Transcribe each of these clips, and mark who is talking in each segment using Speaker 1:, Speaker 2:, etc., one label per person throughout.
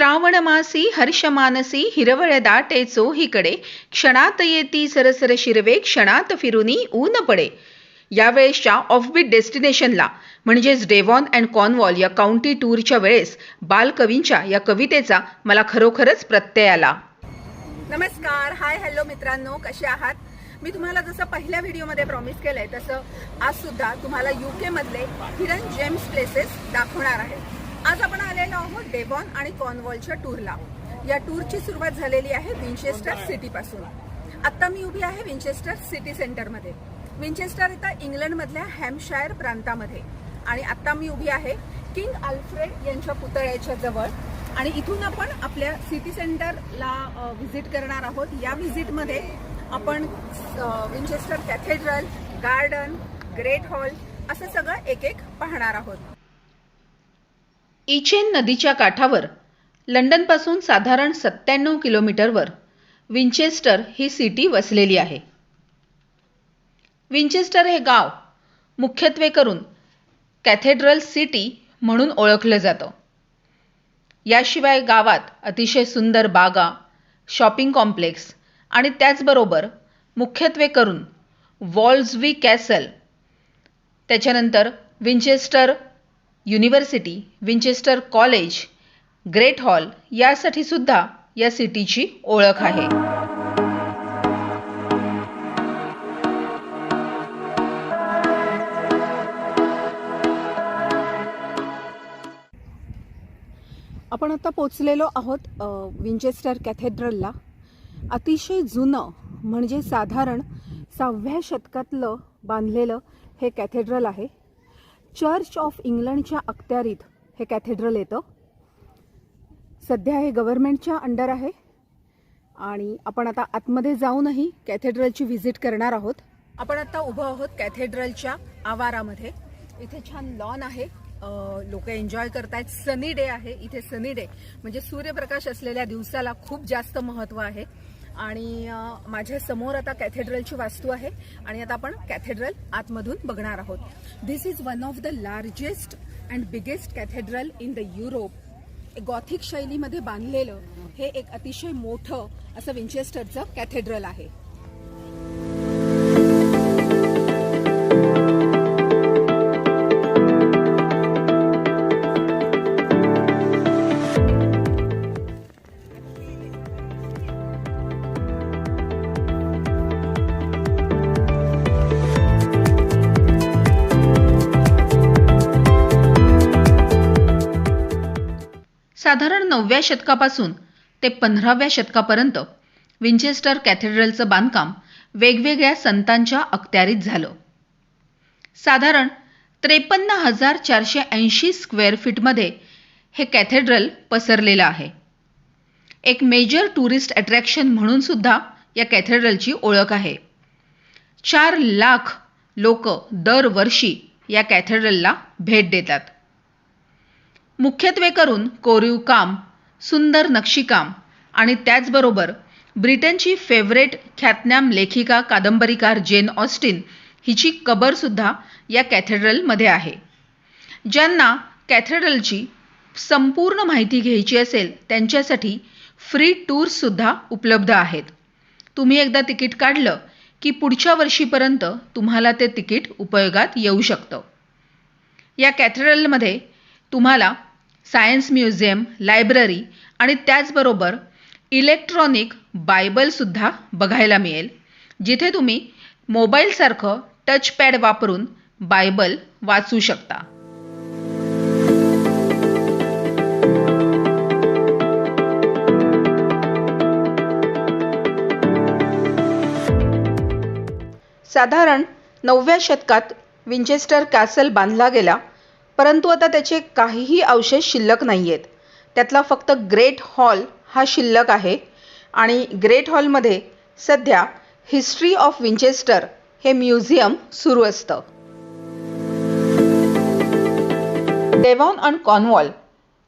Speaker 1: श्रावण मासी हर्षमानसी हिरवळ दाटे चोहीकडे क्षणात येती सरसर शिरवे क्षणात फिरुनी ऊन पडे. यावेळेसच्या ऑफबीट डेस्टिनेशनला म्हणजेच डेव्हॉन अँड कॉर्नवॉल या काउंटी टूरच्या वेळेस बालकवींच्या या कवितेचा मला खरोखरच प्रत्यय आला.
Speaker 2: नमस्कार, हाय, हॅलो मित्रांनो, कसे आहात? मी तुम्हाला जसं पहिल्या व्हिडिओमध्ये प्रॉमिस केलंय तसं आज सुद्धा तुम्हाला UK मधले हिडन जेम्स प्लेसेस दाखवणार आहे. आज आपण आलेलो आहोत डेव्हॉन आणि कॉर्नवॉलच्या टूरला. या टूरची सुरुवात झालेली आहे विंचेस्टर सिटीपासून. आत्ता मी उभी आहे विंचेस्टर सिटी सेंटरमध्ये. विंचेस्टर इथं इंग्लंडमधल्या हॅम्पशायर प्रांतामध्ये आणि आत्ता मी उभी आहे किंग अल्फ्रेड यांच्या पुतळ्याच्या जवळ. आणि इथून आपण आपल्या सिटी सेंटरला व्हिजिट करणार आहोत. या व्हिजिटमध्ये आपण Winchester cathedral, garden, great hall असं सगळं एक एक पाहणार आहोत.
Speaker 1: इचेन नदीच्या काठावर लंडनपासून साधारण 97 किलोमीटरवर विंचेस्टर ही सिटी वसलेली आहे. विंचेस्टर हे गाव मुख्यत्वे करून कॅथेड्रल सिटी म्हणून ओळखलं जातं. याशिवाय गावात अतिशय सुंदर बागा, शॉपिंग कॉम्प्लेक्स आणि त्याचबरोबर मुख्यत्वे करून वॉल्सबी कॅसल, त्याच्यानंतर Winchester university, Winchester college, great hall यासाठी सुद्धा या सिटीची ओळख आहे.
Speaker 2: आपण आता पोचलेलो आहोत विंचेस्टर कॅथेड्रलला. अतिशय जुनं म्हणजे साधारण 6व्या शतकातलं बांधलेलं हे कॅथेड्रल आहे. चर्च ऑफ इंग्लंडच्या अखत्यारीत हे कॅथेड्रल येतं. सध्या हे गव्हर्नमेंटच्या अंडर आहे आणि आपण आता आतमध्ये जाऊनही कॅथेड्रलची व्हिजिट करणार आहोत. आपण आता उभं आहोत कॅथेड्रलच्या आवारामध्ये. इथे छान लॉन आहे, लोक एन्जॉय करतायत. सनी डे आहे इथे. सनी डे म्हणजे सूर्यप्रकाश असलेल्या दिवसाला खूप जास्त महत्त्व आहे. आणि माझ्या समोर आता कॅथेड्रलची वास्तू आहे आणि आता आपण कॅथेड्रल आतमधून बघणार आहोत. This is one of the largest and biggest cathedral in the Europe. Gothic शैलीमध्ये बांधलेलं हे एक अतिशय मोठं असं विंचेस्टरचं कॅथेड्रल आहे.
Speaker 1: साधारण 9व्या शतकापासून ते 15व्या शतकापर्यंत विंचेस्टर कॅथेड्रलचं बांधकाम वेगवेगळ्या संतांच्या अखत्यारीत झालं. साधारण 53,480 स्क्वेअर फीटमध्ये हे कॅथेड्रल पसरलेलं आहे. एक मेजर टुरिस्ट अट्रॅक्शन म्हणून सुद्धा या कॅथेड्रलची ओळख आहे. 4 लाख लोक दरवर्षी या कॅथेड्रलला भेट देतात. मुख्यत्वे करून कोरीव काम, सुंदर नक्षीकाम आणि त्याचबरोबर ब्रिटनची फेवरेट ख्यातनाम लेखिका कादंबरीकार जेन ऑस्टिन हिची कबरसुद्धा या कॅथेड्रलमध्ये आहे. ज्यांना कॅथेड्रलची संपूर्ण माहिती घ्यायची असेल त्यांच्यासाठी फ्री टूर्ससुद्धा उपलब्ध आहेत. तुम्ही एकदा तिकीट काढलं की पुढच्या वर्षीपर्यंत तुम्हाला ते तिकीट उपयोगात येऊ शकतं. या कॅथेड्रलमध्ये तुम्हाला सायन्स म्युझियम, लायब्ररी आणि त्याचबरोबर इलेक्ट्रॉनिक बायबलसुद्धा बघायला मिळेल, जिथे तुम्ही मोबाईलसारखं टचपॅड वापरून बायबल वाचू शकता. साधारण 9व्या शतकात विंचेस्टर कॅसल बांधला गेला, परंतु आता त्याचे काहीही अवशेष शिल्लक नाही आहेत. त्यातला फक्त ग्रेट हॉल हा शिल्लक आहे आणि ग्रेट हॉलमध्ये सध्या हिस्ट्री ऑफ विंचेस्टर हे म्युझियम सुरू असतं. डेव्हॉन अँड कॉर्नवॉल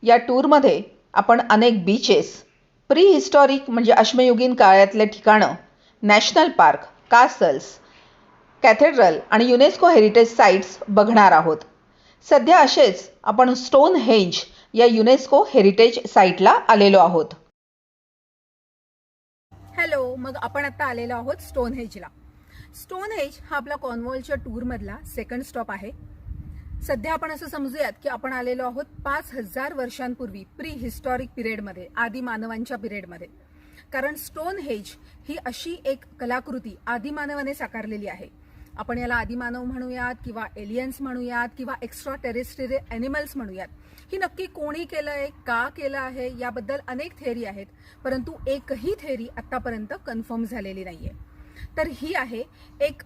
Speaker 1: या टूरमध्ये आपण अनेक बीचेस, प्री हिस्टॉरिक म्हणजे अश्मयुगीन काळातले ठिकाणं, नॅशनल पार्क, कासल्स, कॅथेड्रल आणि युनेस्को हेरिटेज साईट्स बघणार आहोत. सध्या असेच आपण स्टोनहेंज या युनेस्को हेरिटेज साईटला आलेलो आहोत.
Speaker 2: हॅलो, मग आपण आता आलेलो आहोत स्टोनहेंजला. स्टोनहेंज हा आपला कॉर्नवॉलच्या टूरमधला सेकंड स्टॉप आहे. सध्या आपण असं समजूयात की आपण आलेलो आहोत 5000 वर्षांपूर्वी प्री हिस्टॉरिक पिरियडमध्ये, आदी मानवांच्या पिरियडमध्ये. कारण स्टोनहेंज ही अशी एक कलाकृती आदिमानवाने साकारलेली आहे. आपण याला आदिमानव म्हणूयात किंवा एलियन्स म्हणूयात किंवा एक्स्ट्रा टेरेस्ट्रियल ॲनिमल्स म्हणूयात. ही नक्की कोणी केलं आहे, का केलं आहे, याबद्दल अनेक थेअरी आहेत, परंतु एकही थेअरी आतापर्यंत कन्फर्म झालेली नाहीये. तर ही आहे एक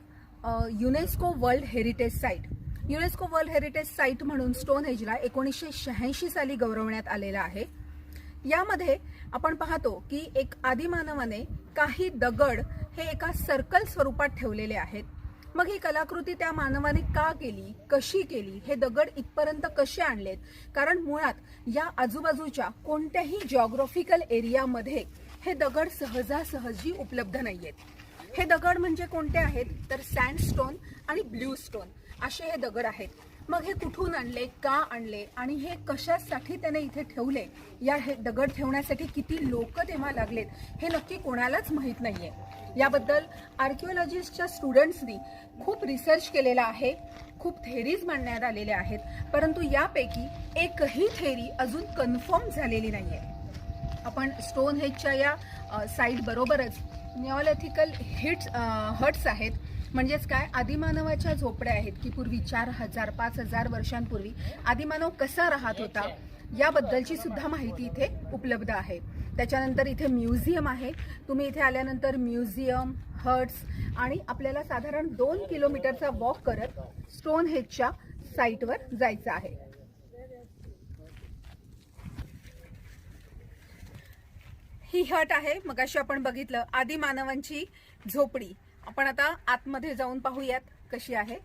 Speaker 2: UNESCO world heritage site. UNESCO world heritage site म्हणून स्टोनहेंजला 1986 साली गौरवण्यात आलेला आहे. यामध्ये आपण पाहतो की एक आदिमानवाने काही दगड हे एका सर्कल स्वरूपात ठेवलेले आहेत. मग ही कलाकृती त्या मानवाने का केली, कशी केली, हे दगड इथपर्यंत कसे आणलेत? कारण मुळात या आजूबाजूच्या कोणत्याही जिओग्राफिकल एरियामध्ये हे दगड सहजासहजी उपलब्ध नाहीयेत. हे दगड म्हणजे कोणते आहेत तर सँडस्टोन आणि ब्ल्यू स्टोन असे हे दगड आहेत. मग हे कुठून आणले, का आणले आणि हे कशासाठी त्याने इथे ठेवले, या हे दगड ठेवण्यासाठी किती लोक तेव्हा लागलेत, हे नक्की कोणालाच माहीत नाहीये. याबद्दल आर्किओलॉजिस्टच्या स्टुडंट्सनी खूप रिसर्च केलेला आहे, खूप थेरीज मांडण्यात आलेल्या आहेत, परंतु यापैकी एकही थेरी अजून कन्फर्म झालेली नाहीये. आपण स्टोनहेंजच्या या साईट बरोबरच निओलिथिकल हट्स आहेत. म्हणजेच काय, आदिमानवाच्या झोपड्या आहेत की पूर्वी 4000-5000 वर्षांपूर्वी आदिमानव कसा राहत होता याबद्दलची सुद्धा माहिती इथे उपलब्ध आहे. त्याच्यानंतर इथे म्युझियम आहे. तुम्ही इथे आल्यानंतर म्युझियम, हट्स आणि आपल्याला साधारण 2 किलोमीटरचा वॉक करत स्टोनहेंजच्या साईटवर जायचं आहे. ही हट आहे, मगाशी आपण बघितलं आदिमानवांची झोपडी. आपण आता आतमध्ये जाऊन पाहूयात कशी आहे.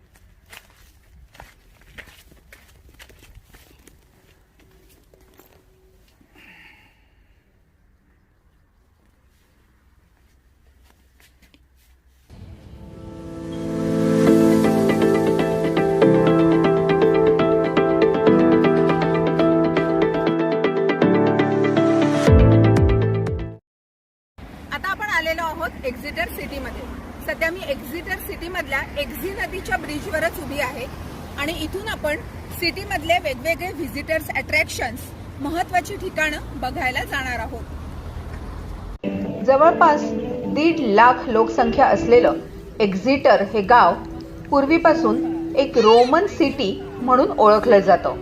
Speaker 2: आता आपण आलेलो आहोत एक्झिटर सिटीमध्ये. सध्या मी एक्झिटर सिटीमधल्या एक्झी नदीच्या ब्रिजवरच उभी आहे आणि इथून आपण सिटीमधले वेगवेगळे व्हिजिटर्स अट्रॅक्शन्स, महत्त्वाची ठिकाणं बघायला जाणार आहोत.
Speaker 1: जवळपास 1.5 लाख लोकसंख्या असलेलं एक्झिटर हे गाव पूर्वीपासून एक रोमन सिटी म्हणून ओळखलं जातं.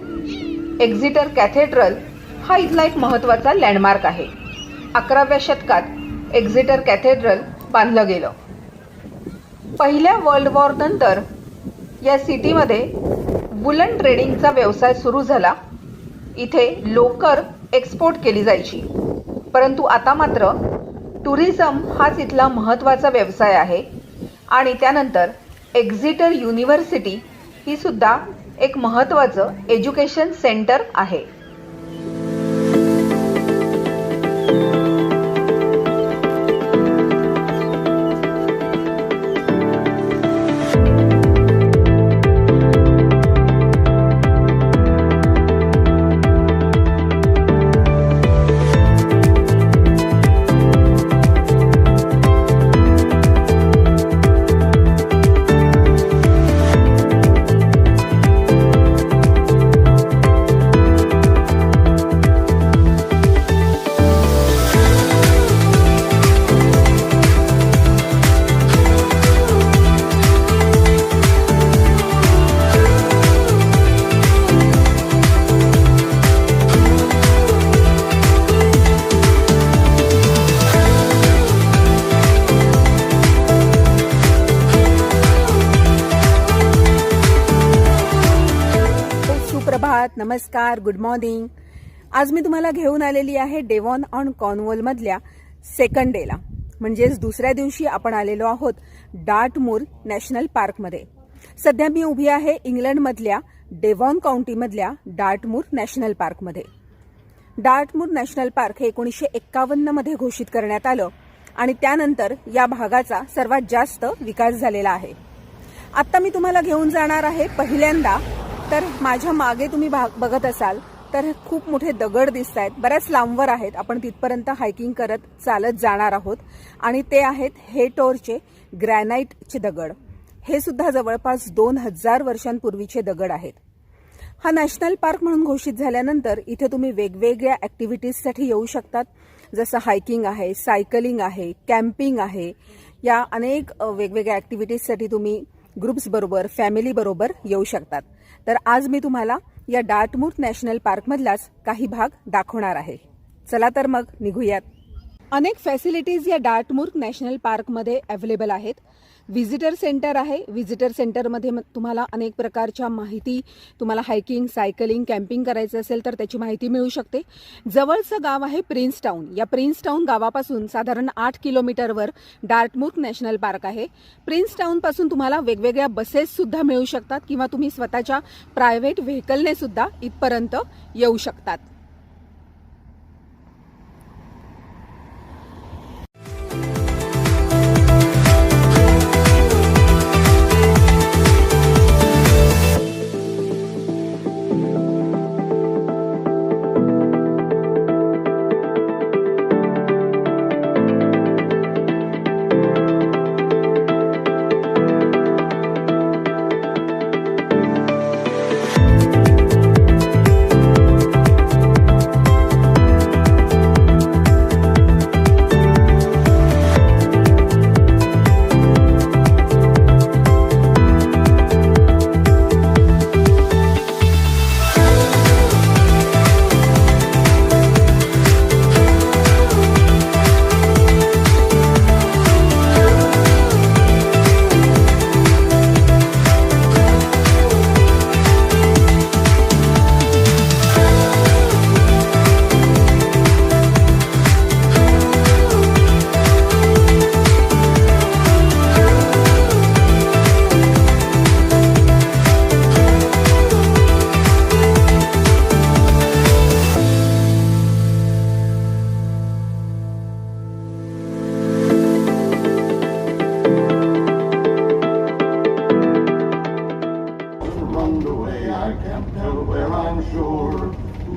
Speaker 1: एक्झिटर कॅथेड्रल हा इथला एक महत्त्वाचा लँडमार्क आहे. 11व्या शतकात एक्झिटर कॅथेड्रल बांधलं गेलं. पहिल्या वर्ल्ड वॉर नंतर या सिटीमध्ये वुलन ट्रेडिंगचा व्यवसाय सुरू झाला. इथे लोकर एक्सपोर्ट केली जायची, परंतु आता मात्र टुरिझम हाच इथला महत्त्वाचा व्यवसाय आहे. आणि त्यानंतर एक्झिटर युनिव्हर्सिटी ही सुद्धा एक महत्त्वाचं एज्युकेशन सेंटर आहे.
Speaker 2: नमस्कार, गुड मॉर्निंग. आज मी तुम्हाला घेऊन आलेली आहे डेव्हॉन ऑन कॉर्नवॉलमधल्या सेकंड डेला. म्हणजेच दुसऱ्या दिवशी आपण आलेलो आहोत डार्टमूर नॅशनल पार्कमध्ये. सध्या मी उभी आहे इंग्लंडमधल्या डेव्हॉन काउंटीमधल्या डार्टमूर नॅशनल पार्कमध्ये. डार्टमूर नॅशनल पार्क हे 1951 मध्ये घोषित करण्यात आलं आणि त्यानंतर या भागाचा सर्वात जास्त विकास झालेला आहे. आता मी तुम्हाला घेऊन जाणार आहे पहिल्यांदा, तर माझ्या मागे तुम्ही बघत असाल तर खूप मोठे दगड दिसत आहेत, बऱ्याच लांबवर आहेत. आपण तिथपर्यंत हायकिंग करत चालत जाणार आहोत आणि ते आहेत हेटोरचे ग्रॅनाइटचे दगड. हे सुद्धा जवळपास 2000 वर्षांपूर्वीचे दगड आहेत. हा नॅशनल पार्क म्हणून घोषित झाल्यानंतर इथे तुम्ही वेगवेगळ्या ॲक्टिव्हिटीजसाठी येऊ शकतात, जसं हायकिंग आहे, सायकलिंग आहे, कॅम्पिंग आहे. या अनेक वेगवेगळ्या ॲक्टिव्हिटीजसाठी तुम्ही ग्रुप्सबरोबर, फॅमिलीबरोबर येऊ शकतात. तर आज मी तुम्हाला या डार्टमूथ नॅशनल पार्कमधलाच काही भाग दाखवणार आहे. चला तर मग निघूयात. अनेक फॅसिलिटीज या डार्टमूथ नॅशनल पार्कमध्ये अवेलेबल आहेत. व्हिजिटर सेंटर आहे. व्हिजिटर सेंटरमध्ये तुम्हाला अनेक प्रकारच्या माहिती, तुम्हाला हायकिंग, सायकलिंग, कॅम्पिंग करायचं असेल तर त्याची माहिती मिळू शकते. जवळचं गाव आहे प्रिन्सटाऊन. या प्रिन्सटाऊन गावापासून साधारण 8 किलोमीटरवर डार्टमूथ नॅशनल पार्क आहे. प्रिन्सटाऊनपासून तुम्हाला वेगवेगळ्या बसेससुद्धा मिळू शकतात किंवा तुम्ही स्वतःच्या प्रायव्हेट व्हेकलने सुद्धा इथपर्यंत येऊ शकतात.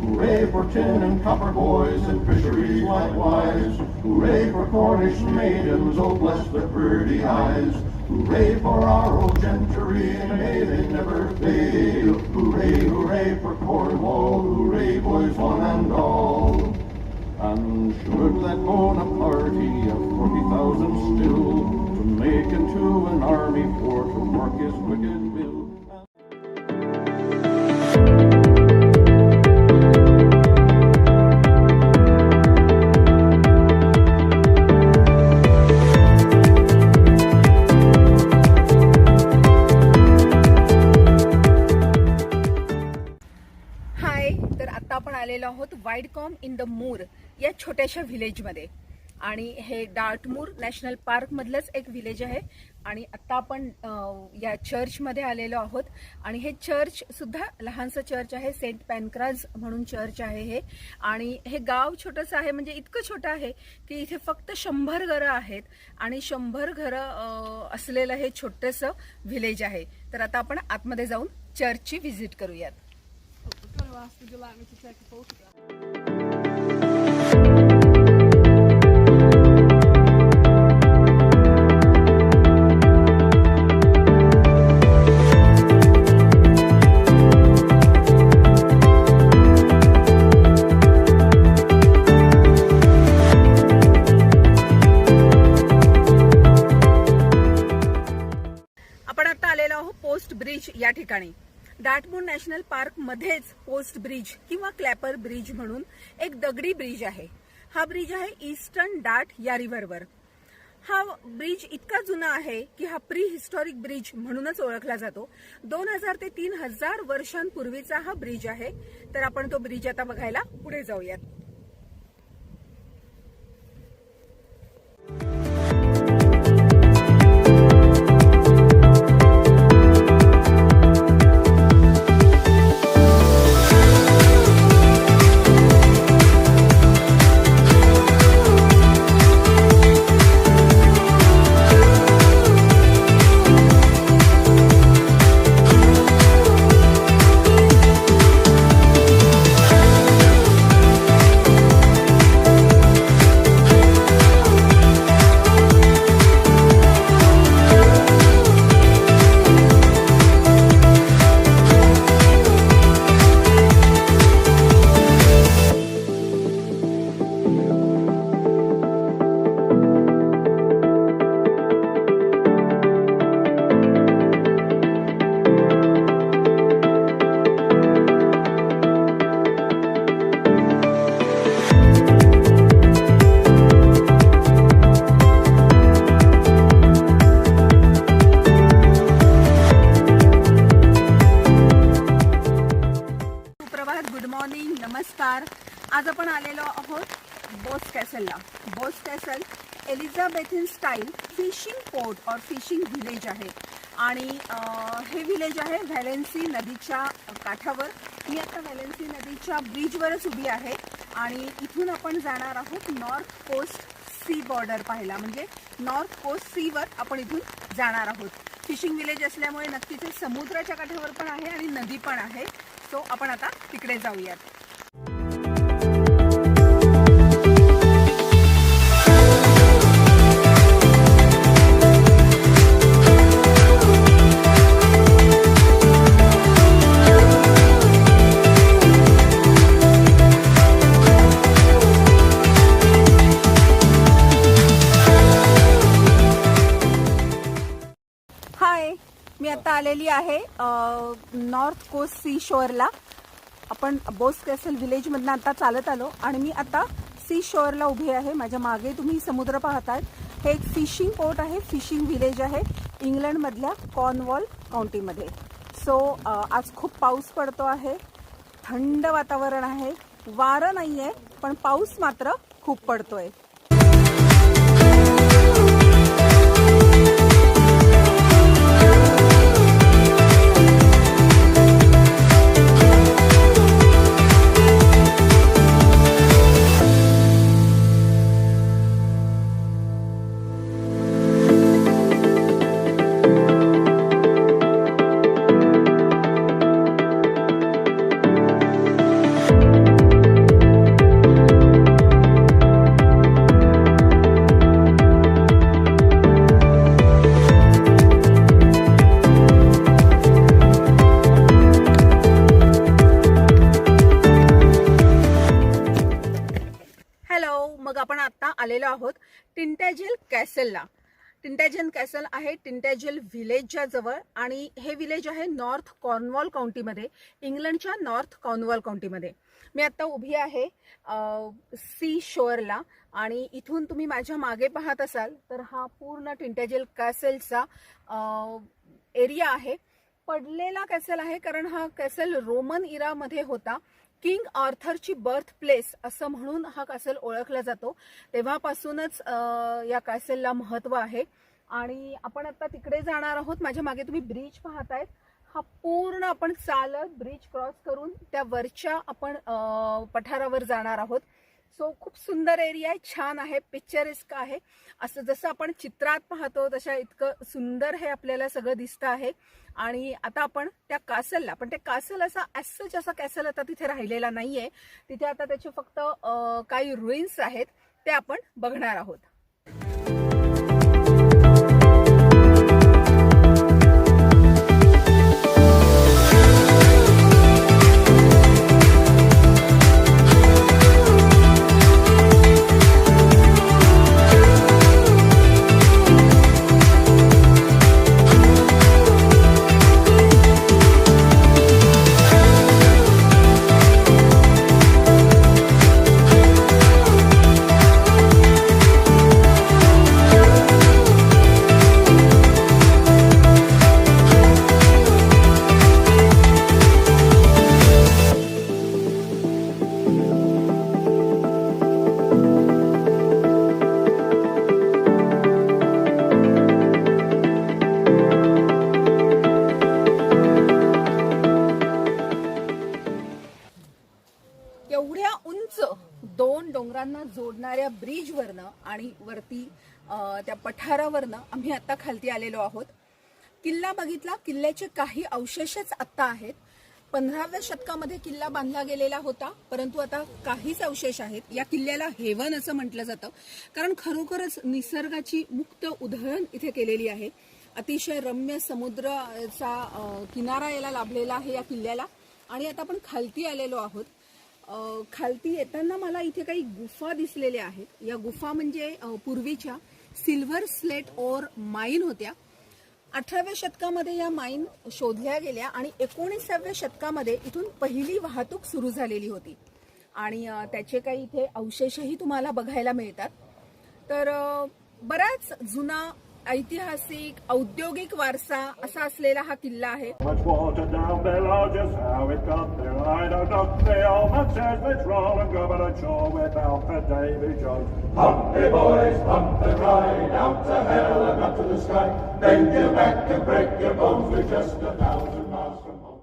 Speaker 3: Hooray for tin and copper boys and fisheries likewise. Hooray for Cornish maidens, oh bless their pretty eyes. Hooray for our old gentry, and may they never fail. Hooray, hooray for Cornwall, hooray boys one and all. And should that Bonaparty of 40,000 still to make into an army for to work his wicked will.
Speaker 2: तर आता आपण आलेलो आहोत वाईडकॉम in the Moore या छोट्याशा व्हिलेजमध्ये. आणि हे डार्टमूर national park मधलंच एक व्हिलेज आहे. आणि आता आपण या चर्चमध्ये आलेलो आहोत. आणि हे चर्च सुद्धा लहानसं चर्च आहे. सेंट पॅनक्राज म्हणून चर्च आहे हे. आणि हे गाव छोटंसं आहे, म्हणजे इतकं छोटं आहे की इथे फक्त 100 घरं आहेत आणि 100 घरं असलेलं हे छोटंसं व्हिलेज आहे. तर आता आपण आतमध्ये जाऊन चर्चची व्हिजिट करूयात. Would you like me to take a photograph? आपण आता आलेलो आहोत पोस्ट ब्रिज या ठिकाणी. डार्टमूर नॅशनल पार्क मध्येच पोस्ट ब्रिज किंवा क्लॅपर ब्रिज म्हणून एक दगडी ब्रिज आहे. हा ब्रिज आहे ईस्टर्न डार्ट या रिव्हरवर. हा ब्रिज इतका जुना आहे की हा प्री हिस्टॉरिक ब्रिज म्हणूनच ओळखला जातो. 2000 ते 3000 वर्षांपूर्वीचा हा ब्रिज आहे. तर आपण तो ब्रिज आता बघायला पुढे जाऊयात. गुड मॉर्निंग, नमस्कार. आज आपण आलेलो आहोत बोस कॅसलला. Boscastle Elizabethan style fishing port और फिशिंग व्हिलेज आहे आणि हे व्हिलेज आहे व्हॅलेन्सी नदीच्या काठावर. मी आता व्हॅलेन्सी नदीच्या ब्रिजवरच उभी आहे आणि इथून आपण जाणार आहोत नॉर्थ कोस्ट सी बॉर्डर पाहायला. म्हणजे नॉर्थ कोस्ट सीवर आपण इथून जाणार आहोत. फिशिंग विलेज असल्यामुळे नक्कीच हे समुद्राच्या काठावर पण आहे आणि नदी पण आहे. सो आपण आता तिकडे जाऊयात. मी आता आलेली आहे नॉर्थ कोस्ट सी शोअरला. आपण बोस कॅसल व्हिलेज मधून आता चालत आलो आणि मी आता सी शोअरला उभी आहे. माझ्या मागे तुम्ही समुद्र पाहताय. हे एक फिशिंग पोर्ट आहे, फिशिंग व्हिलेज आहे इंग्लंडमधल्या कॉर्नवॉल काउंटीमध्ये. सो आज खूप पाऊस पडतो आहे, थंड वातावरण आहे, वारं नाही आहे पण पाऊस मात्र खूप पडतोय. मग आपण आता आलेलो आहोत टिंटॅजेल कॅसलला. टिंटॅजेल कॅसल आहे टिंटॅजेल व्हिलेजच्या जवळ आणि हे व्हिलेज आहे नॉर्थ कॉर्नवॉल काउंटीमध्ये, इंग्लंडच्या नॉर्थ कॉर्नवॉल काउंटीमध्ये. मी आता उभी आहे सी शोअरला आणि इथून तुम्ही माझ्या मागे पाहत असाल तर हा पूर्ण टिंटॅजेल कॅसलचा एरिया आहे. पडलेला कॅसल आहे कारण हा कॅसल रोमन इरामध्ये होता. किंग आर्थरची बर्थ प्लेस असं म्हणून हा कॅसल ओळखला जातो. तेव्हापासूनच या कॅसलला महत्त्व आहे आणि आपण आता तिकडे जाणार आहोत. माझ्या मागे तुम्ही ब्रिज पाहतायत. हा पूर्ण आपण चालत ब्रिज क्रॉस करून त्या वरच्या आपण पठारावर जाणार आहोत. सो खूप सुंदर एरिया आहे, छान आहे, पिक्चरिस्क आहे. असं जसं आपण चित्रात पाहतो तशा इतकं सुंदर हे आपल्याला सगळं दिसतं आहे. आणि आता आपण त्या कासलला, पण ते कासल असा ॲसच असा कॅसल आता तिथे राहिलेला नाहीये. तिथे आता त्याचे फक्त काही रुईन्स आहेत, ते आपण बघणार आहोत. एवढ्या उंच दोन डोंगरांना जोडणाऱ्या ब्रिजवरनं आणि वरती त्या पठारावरनं आम्ही आता खालती आलेलो आहोत. किल्ला बघितला, किल्ल्याचे काही अवशेषच आत्ता आहेत. 15व्या शतकामध्ये किल्ला बांधला गेलेला होता, परंतु आता काहीच अवशेष आहेत. या किल्ल्याला हेवन असं म्हटलं जातं कारण खरोखरच निसर्गाची मुक्त उधळण इथे केलेली आहे. अतिशय रम्य समुद्राचा किनारा याला लाभलेला आहे या किल्ल्याला. आणि आता आपण खालती आलेलो आहोत. खालती येताना मला इथे काही गुफा दिसलेल्या आहेत. या गुफा म्हणजे पूर्वीच्या सिल्व्हर स्लेट ओर माईन होत्या. 18व्या शतकामध्ये या माईन शोधल्या गेल्या आणि 19व्या शतकामध्ये इथून पहिली वाहतूक सुरू झालेली होती आणि त्याचे काही इथे अवशेषही तुम्हाला बघायला मिळतात. तर बराच जुना ऐतिहासिक औद्योगिक वारसा असा असलेला हा किल्ला आहे.
Speaker 4: Much water down below, just how it got there, I don't know. The old man says let's roll and go, but I'm sure we're bound for Davy Jones.
Speaker 3: Humpy boys, pump and ride, out to hell and up to the sky. Bend your back and break your bones, we're just 1,000 miles from home.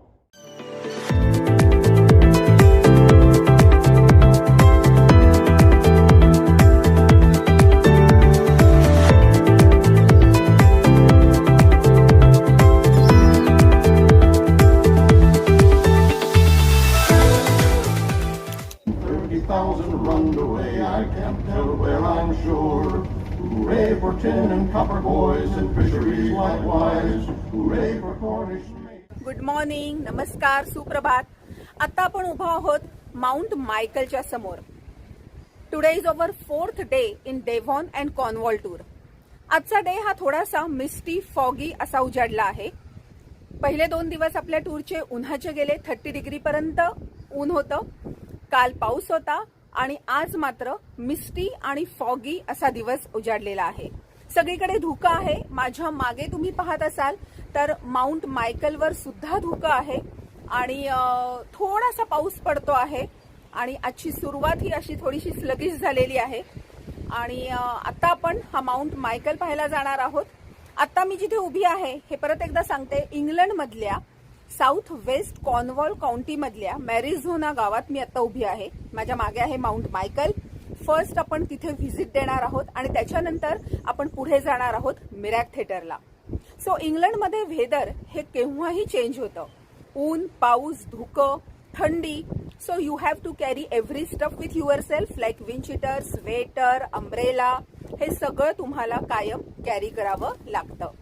Speaker 3: Runned away, I can't tell where I'm sure. Hooray for tin and copper boys and fisheries likewise. Hooray for Cornish maids.
Speaker 2: Good morning, नमस्कार, सुप्रभात. आता आपण उभा आहोत mount मायकलच्या समोर. Today is our 4th day in Devon and Cornwall tour. आजचा day हा थोडासा मिस्टी फॉगी असा उजाडला आहे. पहिले 2 दिवस आपल्या टूरचे उन्हाचे गेले. 30 डिग्री पर्यंत ऊन होतं. काल पाऊस होता आणि आज मात्र मिस्टी आणि फॉगी असा दिवस उजाडलेला आहे. सगळीकडे धुकं आहे. माझ्या मागे तुम्ही पाहत असाल तर माउंट मायकलवर सुद्धा धुकं आहे आणि थोडासा पाऊस पडतो आहे आणि आजची सुरुवात ही अशी थोडीशी स्लगिश झालेली आहे. आणि आता आपण हा माउंट मायकल पाहायला जाणार आहोत. आता मी जिथे उभी आहे हे परत एकदा सांगते, इंग्लंड मधल्या साऊथ वेस्ट कॉर्नवॉल काउंटी मधल्या मॅरिझोना गावात मी आता उभी आहे. माझ्या मागे आहे माउंट मायकल. फर्स्ट आपण तिथे व्हिजिट देणार आहोत आणि त्याच्यानंतर आपण पुढे जाणार आहोत मिरॅक थिएटरला. सो इंग्लंडमध्ये वेदर हे केव्हाही चेंज होतं. ऊन, पाऊस, धुकं, थंडी. So you have to carry every stuff with yourself like windcheater, sweater, umbrella. हे सगळं तुम्हाला कायम कॅरी करावं लागतं.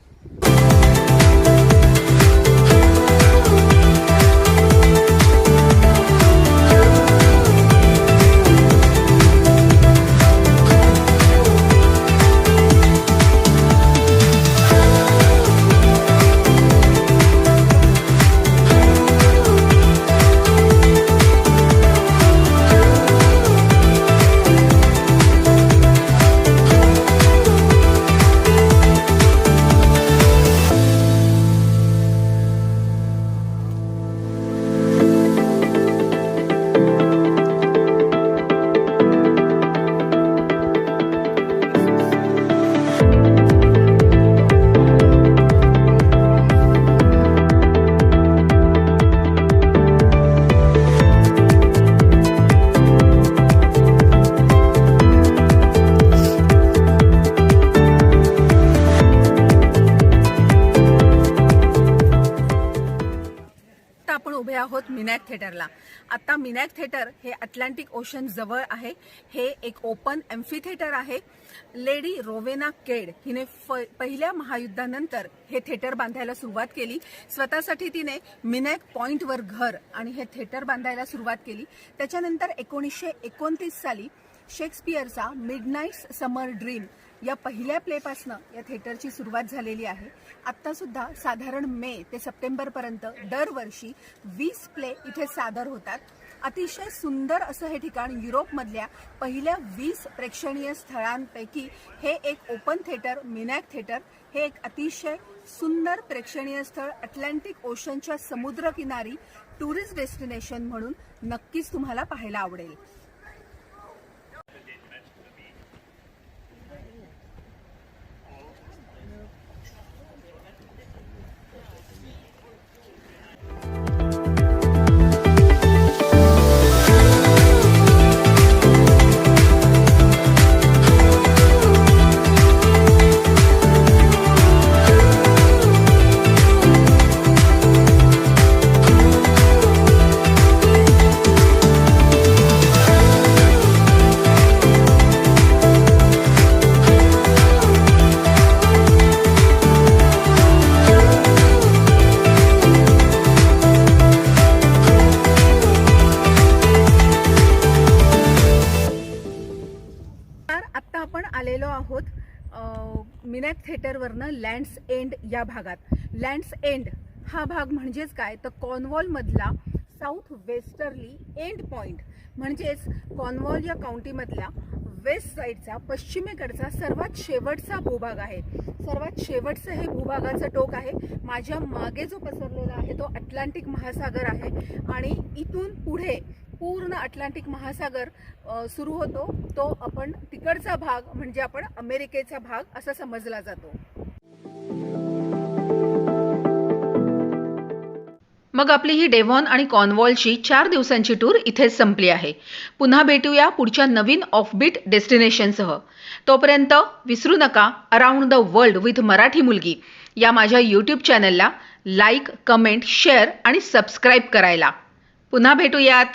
Speaker 2: आहोत मिनॅक थिएटरला. आता मिनॅक थिएटर हे अटलांटिक ओशन जवळ आहे. हे एक ओपन एम्फी थिएटर आहे. लेडी रोवेना केड हिने पहिल्या महायुद्धानंतर हे थिएटर बांधायला सुरुवात केली. स्वतःसाठी तिने मिनॅक पॉइंटवर घर आणि हे थिएटर बांधायला सुरुवात केली. त्याच्यानंतर 1929 साली शेक्सपियरचा मिडनाईट समर ड्रीम या पहिल्या प्लेपासनं या थिएटरची सुरुवात झालेली आहे. आत्ता सुद्धा साधारण मे ते सप्टेंबर पर्यंत दरवर्षी 20 प्ले इथे सादर होतात. अतिशय सुंदर असं हे ठिकाण युरोपमधल्या पहिल्या 20 प्रेक्षणीय स्थळांपैकी हे एक ओपन थिएटर मिनॅक थिएटर हे एक अतिशय सुंदर प्रेक्षणीय स्थळ अटलांटिक ओशनच्या समुद्रकिनारी टुरिस्ट डेस्टिनेशन म्हणून नक्कीच तुम्हाला पाहायला आवडेल. आलेलो आहोत मिनॅक थिएटरवरनं लँड्स एंड या भागात. लँड्स एंड हा भाग म्हणजेच काय तर कॉर्नवॉल मधला साऊथ वेस्टर्ली एंड पॉइंट म्हणजेच कॉर्नवॉल या काउंटीमधला वेस्ट साईडचा पश्चिमेकडचा सर्वात शेवटचा भूभाग आहे. सर्वात शेवटचं हे भूभागाचं टोक आहे. माझ्या मागे जो पसरलेला आहे तो अटलांटिक महासागर आहे आणि इथून पुढे पूर्ण अटलांटिक महासागर सुरू होतो. तो आपण तिकडचा भाग म्हणजे आपण अमेरिकेचा भाग असा समजला जातो.
Speaker 1: मग आपली ही डेव्हॉन आणि कॉर्नवॉलची 4 दिवसांची टूर इथेच संपली आहे. पुन्हा भेटूया पुढच्या नवीन ऑफबीट डेस्टिनेशनसह. तोपर्यंत विसरू नका around the world with Marathi मुलगी या माझ्या यूट्यूब चॅनलला लाईक, कमेंट, शेअर आणि सबस्क्राईब करायला. पुन्हा भेटूयात.